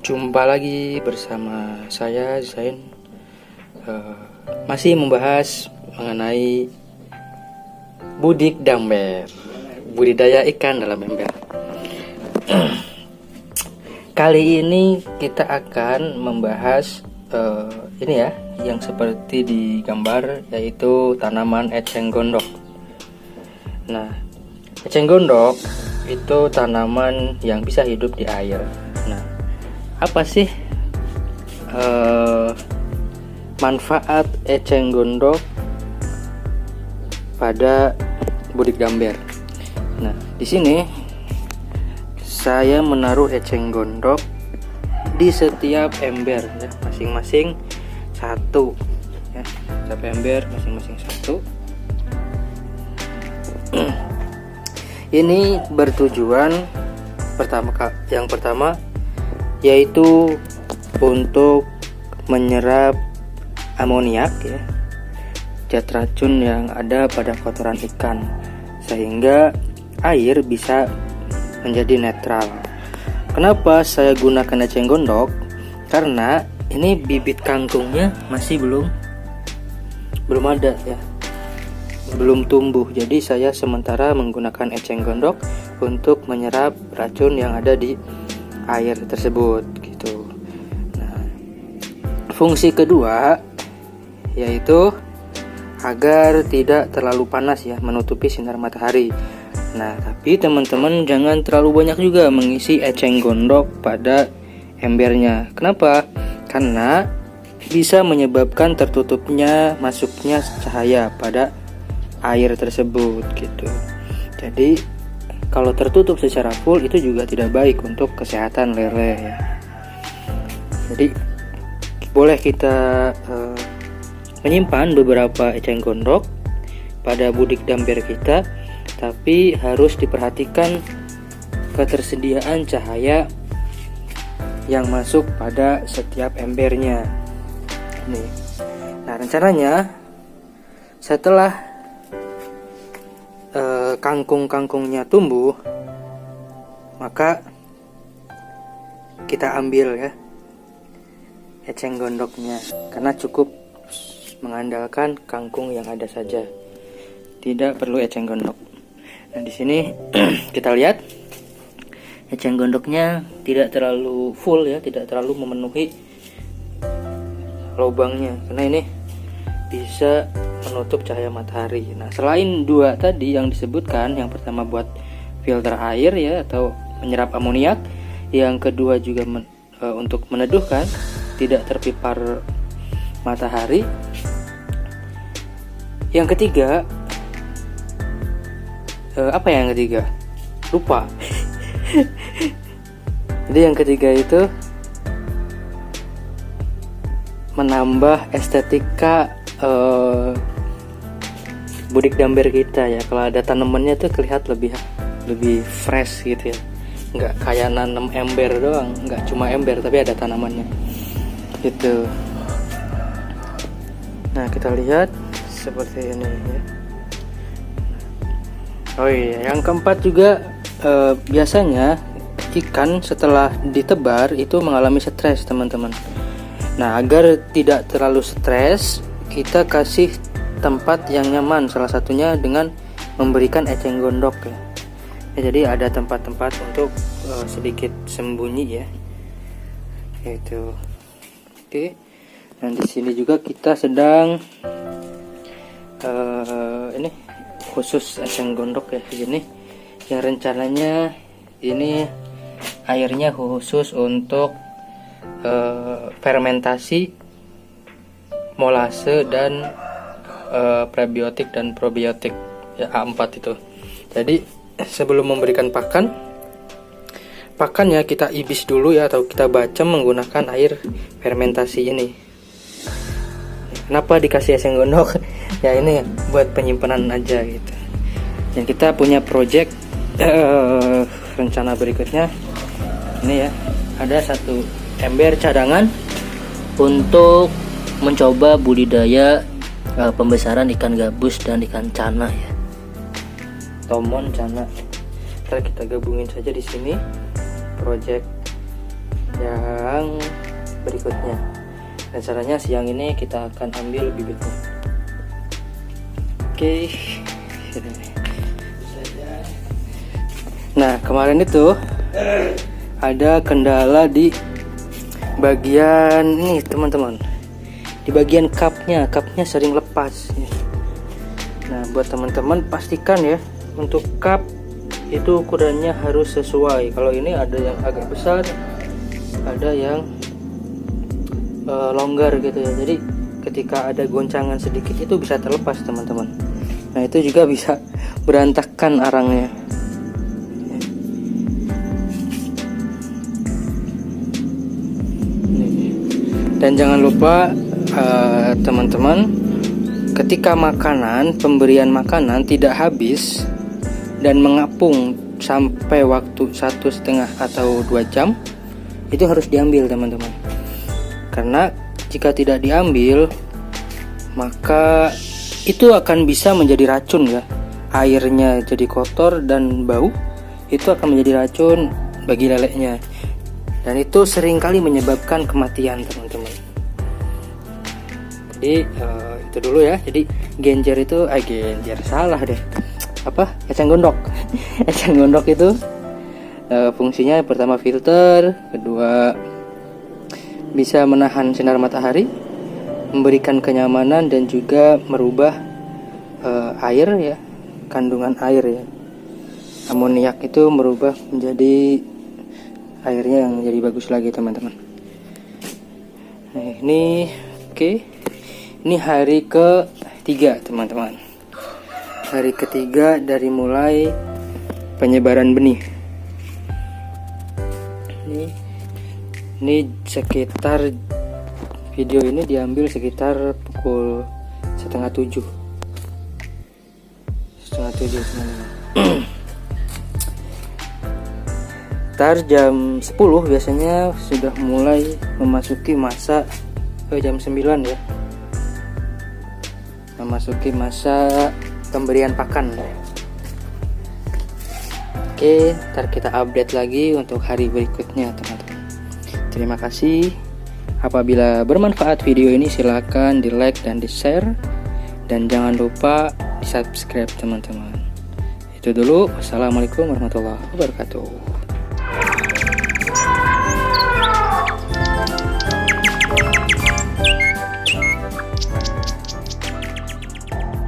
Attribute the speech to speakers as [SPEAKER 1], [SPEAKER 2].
[SPEAKER 1] Jumpa lagi bersama saya Zain. Masih membahas mengenai budik damber, budidaya ikan dalam ember. Kali ini kita akan membahas ini ya, yang seperti di gambar, yaitu tanaman eceng gondok. Nah, eceng gondok itu tanaman yang bisa hidup di air. Nah, apa sih manfaat eceng gondok pada budik damber? Nah, di sini saya menaruh eceng gondok di setiap ember ya, masing-masing satu ya, setiap ember masing-masing satu. Ini bertujuan yang pertama yaitu untuk menyerap amoniak ya, zat racun yang ada pada kotoran ikan, sehingga air bisa menjadi netral. Kenapa saya gunakan eceng gondok? Karena ini bibit kangkungnya masih belum ada ya, belum tumbuh. Jadi saya sementara menggunakan eceng gondok untuk menyerap racun yang ada di air tersebut gitu. Nah, fungsi kedua yaitu agar tidak terlalu panas ya, menutupi sinar matahari. Nah, tapi teman-teman jangan terlalu banyak juga mengisi eceng gondok pada embernya. Kenapa? Karena bisa menyebabkan tertutupnya masuknya cahaya pada air tersebut gitu. Jadi kalau tertutup secara full itu juga tidak baik untuk kesehatan lele ya. Jadi boleh kita menyimpan beberapa eceng gondok pada budik damber kita, tapi harus diperhatikan ketersediaan cahaya yang masuk pada setiap embernya. Nih. Nah, rencananya setelah kangkung-kangkungnya tumbuh, maka kita ambil ya eceng gondoknya, karena cukup mengandalkan kangkung yang ada saja, tidak perlu eceng gondok. Nah, di sini kita lihat eceng gondoknya tidak terlalu full ya, tidak terlalu memenuhi lubangnya, karena ini bisa menutup cahaya matahari. Nah, selain dua tadi yang disebutkan, yang pertama buat filter air ya, atau menyerap amoniak, yang kedua juga untuk meneduhkan, tidak terpapar matahari. Yang ketiga apa yang ketiga? Lupa. Jadi yang ketiga itu menambah estetika budik damber kita ya. Kalau ada tanamannya tuh kelihatan lebih fresh gitu ya, nggak kayak nanam ember doang, nggak cuma ember tapi ada tanamannya gitu. Nah, kita lihat seperti ini ya. Oh iya, yang keempat juga biasanya ikan setelah ditebar itu mengalami stres, teman-teman. Nah, agar tidak terlalu stres, kita kasih tempat yang nyaman, salah satunya dengan memberikan eceng gondok ya. Jadi ada tempat-tempat untuk sedikit sembunyi ya, gitu. Oke. Dan di sini juga kita sedang ini khusus eceng gondok ya, gini. Yang rencananya ini airnya khusus untuk fermentasi molase dan prebiotik dan probiotik ya, A4 itu. Jadi sebelum memberikan pakannya kita ibis dulu ya, atau kita bacem menggunakan air fermentasi ini. Kenapa dikasih eceng gondok? Ya ini buat penyimpanan aja gitu. Dan kita punya project rencana berikutnya ini ya, ada satu ember cadangan untuk mencoba budidaya pembesaran ikan gabus dan ikan cana ya, tomon cana. Ntar kita gabungin saja di sini project yang siang berikutnya. Dan caranya siang ini kita akan ambil bibitnya. Oke. Nah, kemarin itu ada kendala di bagian ini teman-teman, di bagian cupnya sering lepas. Nah, buat teman-teman pastikan ya, untuk cup itu ukurannya harus sesuai. Kalau ini ada yang agak besar, ada yang longgar gitu ya, jadi ketika ada goncangan sedikit itu bisa terlepas teman-teman. Nah, itu juga bisa berantakan arangnya. Dan jangan lupa teman-teman, ketika pemberian makanan tidak habis dan mengapung sampai waktu 1,5 atau 2 jam, itu harus diambil teman-teman. Karena jika tidak diambil, maka itu akan bisa menjadi racun ya. Airnya jadi kotor dan bau, itu akan menjadi racun bagi leleknya. Dan itu seringkali menyebabkan kematian teman-teman. Jadi itu dulu ya. Jadi genjer itu salah deh. Eceng gondok. Eceng gondok itu fungsinya pertama filter, kedua bisa menahan sinar matahari, memberikan kenyamanan, dan juga merubah air ya, kandungan air ya. Amoniak itu merubah menjadi airnya yang jadi bagus lagi teman-teman. Nah, ini oke. Ini hari ke-3 teman-teman. Hari ke-3 dari mulai penyebaran benih. Ini sekitar, video ini diambil sekitar pukul 6:30 teman-teman. Ntar jam 10 biasanya sudah mulai memasuki masa jam 9 ya, memasuki masa pemberian pakan. Oke, ntar kita update lagi untuk hari berikutnya teman-teman. Terima kasih. Apabila bermanfaat video ini, silakan di like dan di share, dan jangan lupa di subscribe teman-teman. Itu dulu. Wassalamualaikum warahmatullahi wabarakatuh.